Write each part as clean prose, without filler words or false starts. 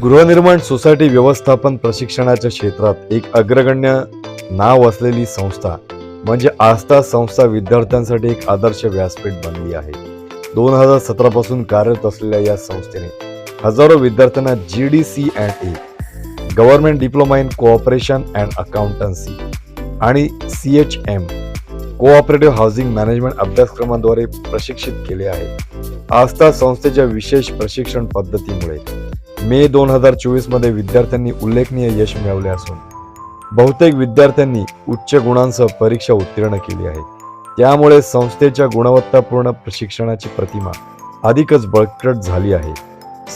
गृहनिर्माण सोसायटी व्यवस्थापन प्रशिक्षणाच्या क्षेत्रात एक अग्रगण्य नाव असलेली संस्था म्हणजे आस्था संस्था विद्यार्थ्यांसाठी एक आदर्श व्यासपीठ बनली आहे. 2017 पासून कार्यरत असलेल्या या संस्थेने हजारो विद्यार्थ्यांना GDC&A government diploma in cooperation and accountancy आणि CHM कोऑपरेटिव्ह हाऊसिंग मॅनेजमेंट अभ्यासक्रमाद्वारे प्रशिक्षित केले आहे. आस्था संस्थेच्या विशेष प्रशिक्षण पद्धतीमुळे मे 2024 मध्ये विद्यार्थ्यांनी उल्लेखनीय यश मिळवले असून बहुतेक विद्यार्थ्यांनी उच्च गुणांसह परीक्षा उत्तीर्ण केली आहे. त्यामुळे संस्थेच्या गुणवत्तापूर्ण प्रशिक्षणाची प्रतिमा अधिकच बळकट झाली आहे.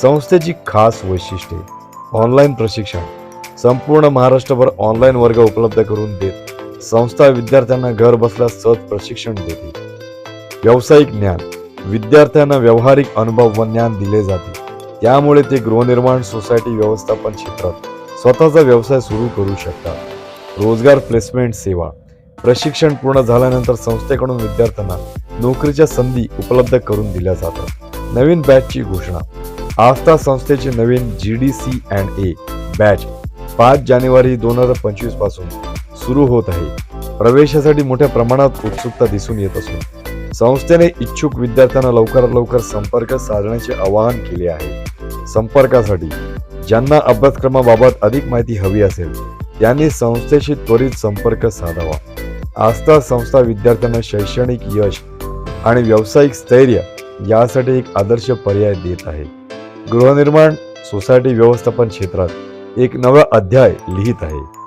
संस्थेची खास वैशिष्ट्ये: ऑनलाईन प्रशिक्षण. संपूर्ण महाराष्ट्रभर ऑनलाईन वर्ग उपलब्ध करून देत संस्था विद्यार्थ्यांना घर बसल्या सहज प्रशिक्षण देते. व्यावसायिक ज्ञान. विद्यार्थ्यांना व्यावहारिक अनुभव व ज्ञान दिले जाते. त्यामुळे ते गृहनिर्माण सोसायटी व्यवस्थापन क्षेत्रात स्वतःचा व्यवसाय सुरू करू शकतात. रोजगार प्लेसमेंट सेवा. प्रशिक्षण पूर्ण झाल्यानंतर संस्थेकडून विद्यार्थ्यांना नोकरीच्या संधी उपलब्ध करून दिल्या जातात. नवीन बॅचची घोषणा. आस्था संस्थेची नवीन GDC&A बॅच 5 जानेवारी 2025 पासून सुरू होत आहे. प्रवेशासाठी मोठ्या प्रमाणात उत्सुकता दिसून येत असून संस्थेने इच्छुक विद्यार्थ्यांना लवकरात लवकर संपर्क साधण्याचे आवाहन केले आहे. संपर्कासाठी ज्यांना अभ्यासक्रमाबाबत अधिक माहिती हवी असेल त्यांनी संस्थेशी त्वरित संपर्क साधावा. आस्था संस्था विद्यार्थ्यांना शैक्षणिक यश आणि व्यावसायिक स्थैर्य यासाठी एक आदर्श पर्याय देत आहे. गृहनिर्माण सोसायटी व्यवस्थापन क्षेत्रात एक नवा अध्याय लिहित आहे.